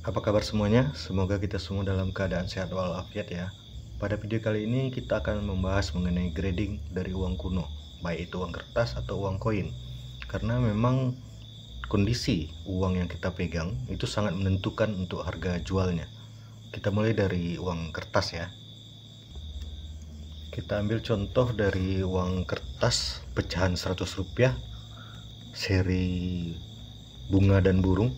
Apa kabar semuanya? Semoga kita semua dalam keadaan sehat walafiat ya. Pada video kali ini kita akan membahas mengenai grading dari uang kuno, baik itu uang kertas atau uang koin. Karena memang kondisi uang yang kita pegang itu sangat menentukan untuk harga jualnya. Kita mulai dari uang kertas ya. Kita ambil contoh dari uang kertas pecahan 100 rupiah seri bunga dan burung.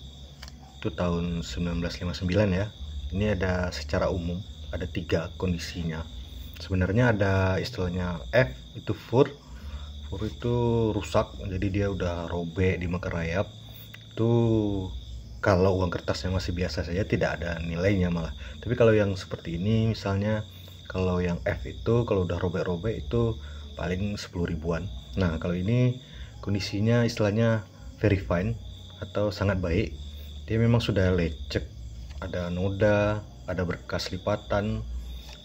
Itu tahun 1959 ya. Ini ada secara umum ada 3 kondisinya. Sebenarnya ada istilahnya F itu fur itu rusak, jadi dia udah robek dimakan rayap. Itu kalau uang kertasnya masih biasa saja tidak ada nilainya malah. Tapi kalau yang seperti ini misalnya, kalau yang F itu kalau udah robek-robek itu paling 10 ribuan. Nah kalau ini kondisinya istilahnya very fine atau sangat baik. Dia memang sudah lecek, ada noda, ada bekas lipatan,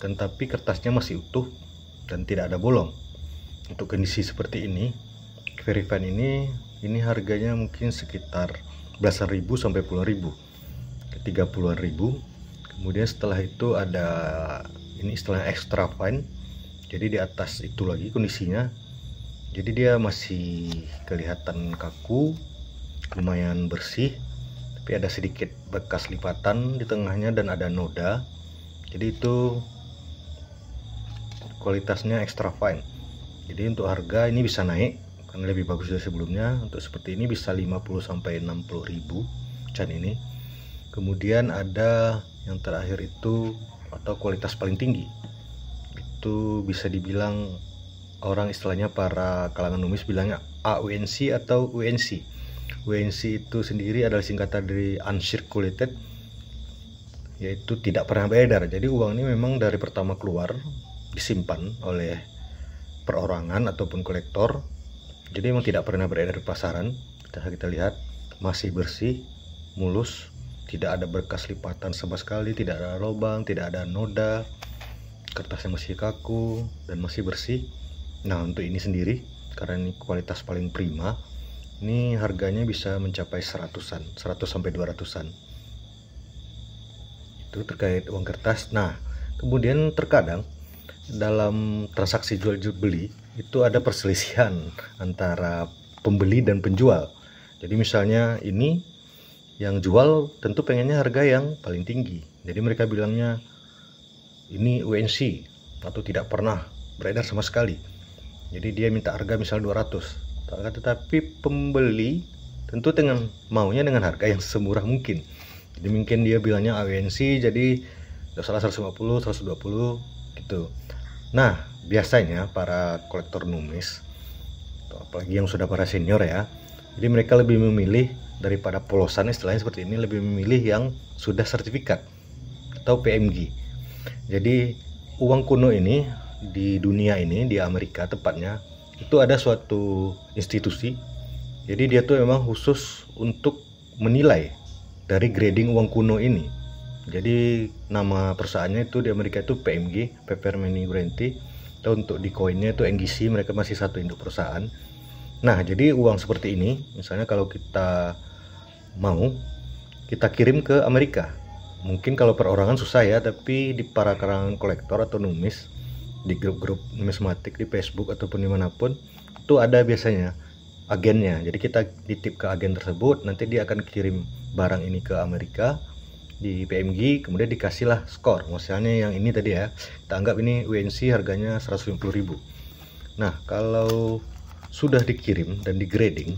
tetapi kertasnya masih utuh dan tidak ada bolong. Untuk kondisi seperti ini, very fine ini harganya mungkin sekitar belasan ribu sampai puluhan ribu, ke 30-an ribu. Kemudian setelah itu ada ini istilahnya extra fine, jadi di atas itu lagi kondisinya, jadi dia masih kelihatan kaku, lumayan bersih, tapi ada sedikit bekas lipatan di tengahnya dan ada noda. Jadi itu kualitasnya extra fine. Jadi untuk harga ini bisa naik karena lebih bagus dari sebelumnya. Untuk seperti ini bisa 50 sampai 60 ribu can ini. Kemudian ada yang terakhir itu atau kualitas paling tinggi, itu bisa dibilang orang istilahnya para kalangan numis bilangnya AUNC atau UNC. UNC itu sendiri adalah singkatan dari uncirculated, yaitu tidak pernah beredar. Jadi uang ini memang dari pertama keluar disimpan oleh perorangan ataupun kolektor, jadi memang tidak pernah beredar di pasaran. Kita lihat masih bersih, mulus, tidak ada bekas lipatan sama sekali, tidak ada lubang, tidak ada noda, kertasnya masih kaku dan masih bersih. Nah untuk ini sendiri, karena ini kualitas paling prima, ini harganya bisa mencapai 100-an, 100 sampai 200-an. Itu terkait uang kertas. Nah, kemudian terkadang dalam transaksi jual beli itu ada perselisihan antara pembeli dan penjual. Jadi misalnya ini yang jual tentu pengennya harga yang paling tinggi. Jadi mereka bilangnya ini UNC atau tidak pernah beredar sama sekali. Jadi dia minta harga misal 200. Tetapi pembeli tentu maunya dengan harga yang semurah mungkin. Jadi mungkin dia bilangnya AWNC, jadi tidak salah 150, 120 gitu. Nah biasanya para kolektor numis, apalagi yang sudah para senior ya, jadi mereka lebih memilih daripada polosan, istilahnya seperti ini, lebih memilih yang sudah sertifikat atau PMG. Jadi uang kuno ini di dunia ini, di Amerika tepatnya, itu ada suatu institusi. Jadi dia tuh memang khusus untuk menilai dari grading uang kuno ini. Jadi nama perusahaannya itu di Amerika itu PMG, Paper Money Guarantee, atau untuk di koinnya itu NGC, mereka masih satu induk perusahaan. Nah jadi uang seperti ini misalnya kalau kita mau kita kirim ke Amerika, mungkin kalau perorangan susah ya, tapi di para kalangan kolektor atau numis, di grup-grup numismatik di Facebook ataupun dimanapun, itu ada biasanya agennya. Jadi kita titip ke agen tersebut, nanti dia akan kirim barang ini ke Amerika di PMG, kemudian dikasihlah skor. Misalnya yang ini tadi ya, kita anggap ini UNC harganya 150.000. Nah kalau sudah dikirim dan di grading,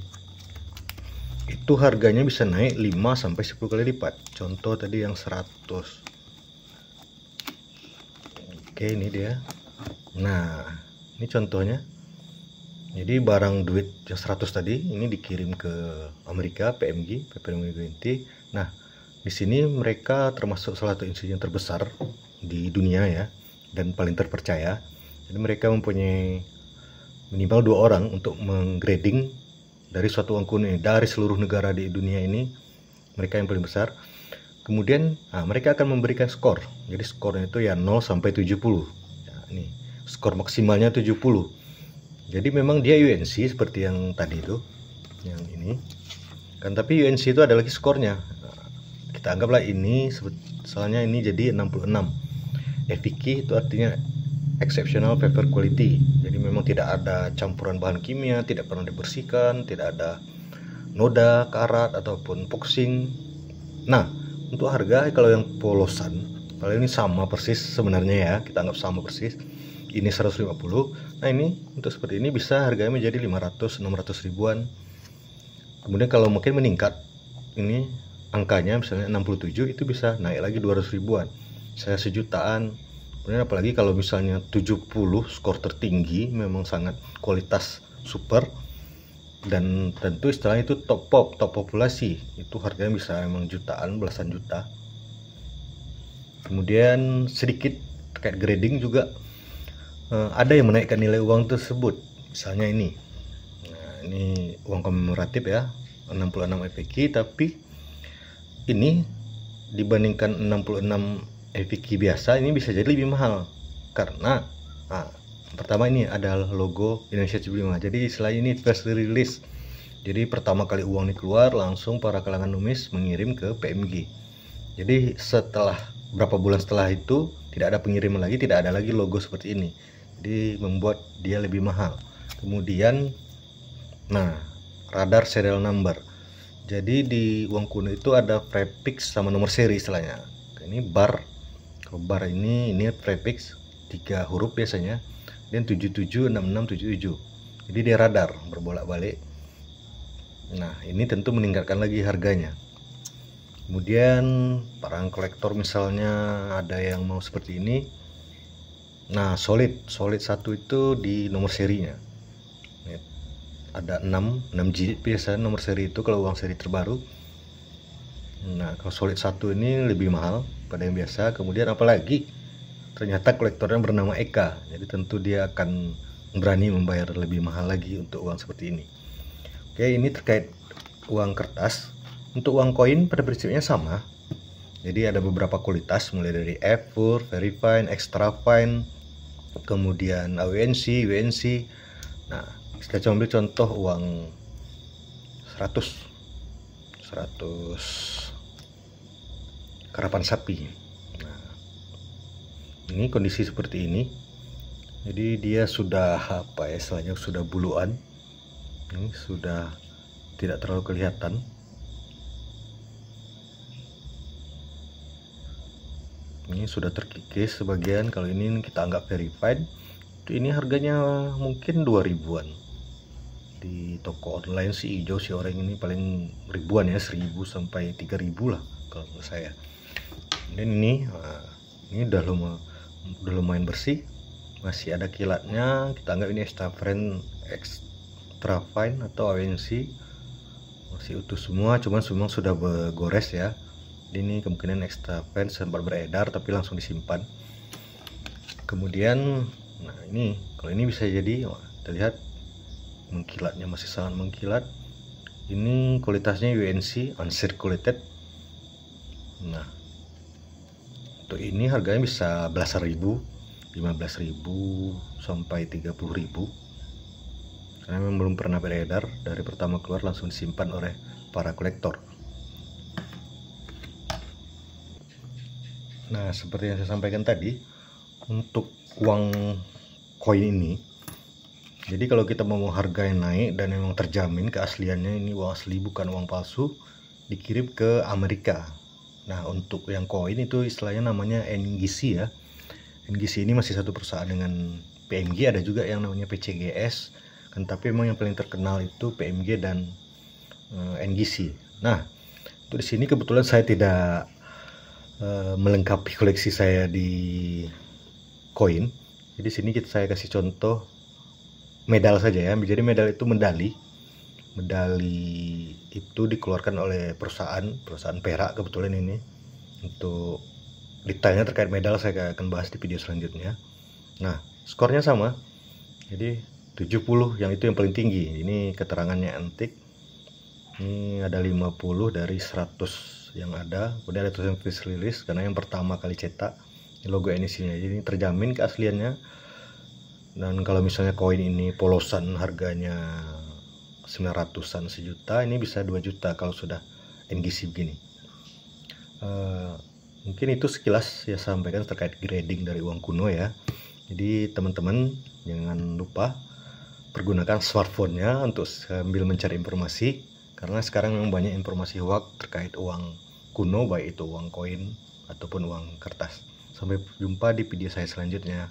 itu harganya bisa naik 5 sampai 10 kali lipat. Contoh tadi yang 100. Oke, ini dia. Nah ini contohnya. Jadi barang duit yang 100 tadi ini dikirim ke Amerika, PMG, Paper Money Guarantee. Nah di sini mereka termasuk salah satu institusi yang terbesar di dunia ya, dan paling terpercaya. Jadi mereka mempunyai minimal 2 orang untuk menggrading dari suatu uang kuno ini dari seluruh negara di dunia ini. Mereka yang paling besar. Kemudian mereka akan memberikan skor. Jadi skornya itu ya 0 sampai 70. Nah, ini skor maksimalnya 70. Jadi memang dia UNC seperti yang tadi itu, yang ini kan, tapi UNC itu ada lagi skornya. kita anggaplah ini soalnya ini jadi 66. EVK itu artinya exceptional paper quality, jadi memang tidak ada campuran bahan kimia, tidak pernah dibersihkan, tidak ada noda, karat ataupun poxing. Nah, untuk harga kalau yang polosan, kalau ini sama persis sebenarnya ya, kita anggap sama persis. Ini 150. Nah, ini untuk seperti ini bisa harganya menjadi 500-600 ribuan. Kemudian kalau mungkin meningkat, ini angkanya misalnya 67, itu bisa naik lagi 200 ribuan. Saya sejutaan. Kemudian apalagi kalau misalnya 70 skor tertinggi, memang sangat kualitas super, dan tentu istilahnya itu top populasi, itu harganya bisa memang jutaan, belasan juta. Kemudian sedikit terkait grading juga, ada yang menaikkan nilai uang tersebut. Misalnya ini, nah, ini uang komemoratif ya, 66 EVK, tapi ini dibandingkan 66 EVK biasa, ini bisa jadi lebih mahal karena pertama ini adalah logo Indonesia 75. Jadi selain ini first release, jadi pertama kali uang ini keluar langsung para kalangan numis mengirim ke PMG. Jadi setelah berapa bulan setelah itu tidak ada pengiriman lagi, tidak ada lagi logo seperti ini, jadi membuat dia lebih mahal. Kemudian nah, radar serial number, jadi di uang kuno itu ada prefix sama nomor seri istilahnya. Ini bar, kalau bar ini prefix 3 huruf biasanya, dan 776677, jadi dia radar berbolak-balik. Nah, ini tentu meningkatkan lagi harganya. Kemudian para kolektor misalnya ada yang mau seperti ini, nah solid 1 itu di nomor serinya ada 6 jilid biasa nomor seri itu kalau uang seri terbaru. Nah, kalau solid 1 ini lebih mahal pada yang biasa. Kemudian apalagi ternyata kolektornya bernama Eka, jadi tentu dia akan berani membayar lebih mahal lagi untuk uang seperti ini. Oke, ini terkait uang kertas. Untuk uang koin pada prinsipnya sama, jadi ada beberapa kualitas mulai dari F4, Very Fine, Extra Fine, kemudian AWNC, WNC. Nah, kita coba ambil contoh uang 100 karapan sapi. Nah, ini kondisi seperti ini, jadi dia sudah apa ya, istilahnya sudah buluan, ini sudah tidak terlalu kelihatan. Ini sudah terkikis sebagian. Kalau ini kita anggap verified, ini harganya mungkin 2000-an. Di toko online si hijau si orang ini paling ribuan ya, 1000 sampai 3000 lah kalau menurut saya. Dan ini udah lumayan bersih, masih ada kilatnya. Kita anggap ini extra fine atau AWNC, masih utuh semua, cuman memang sudah bergores ya. Ini kemungkinan extra fine sempat beredar tapi langsung disimpan. Kemudian nah ini, kalau ini bisa jadi kita lihat mengkilatnya masih sangat mengkilat. Ini kualitasnya UNC uncirculated. Nah, untuk ini harganya bisa belasan ribu, 15.000 sampai 30.000, karena memang belum pernah beredar, dari pertama keluar langsung disimpan oleh para kolektor. Nah, seperti yang saya sampaikan tadi, untuk uang koin ini, jadi kalau kita mau harga yang naik dan memang terjamin keasliannya, ini uang asli bukan uang palsu, dikirim ke Amerika. Nah, untuk yang koin itu istilahnya namanya NGC ya. NGC ini masih satu perusahaan dengan PMG, ada juga yang namanya PCGS kan, tapi memang yang paling terkenal itu PMG dan NGC. Nah, untuk di sini kebetulan saya tidak melengkapi koleksi saya di koin. Jadi sini saya kasih contoh medal saja ya. Jadi medal itu medali itu dikeluarkan oleh perusahaan perak kebetulan ini. Untuk detailnya terkait medal saya akan bahas di video selanjutnya. Nah, skornya sama. Jadi 70 yang itu yang paling tinggi. Ini keterangannya antik. Ini ada 50 dari 100 yang ada. Kemudian ada tulisan first release karena yang pertama kali cetak. Ini logo NIC-nya, jadi terjamin keasliannya. Dan kalau misalnya koin ini polosan harganya 900-an, sejuta, ini bisa 2 juta kalau sudah NGC begini. Mungkin itu sekilas saya sampaikan terkait grading dari uang kuno ya. Jadi teman-teman jangan lupa pergunakan smartphone-nya untuk sambil mencari informasi, karena sekarang memang banyak informasi hoax terkait uang kuno, baik itu uang koin ataupun uang kertas. Sampai jumpa di video saya selanjutnya.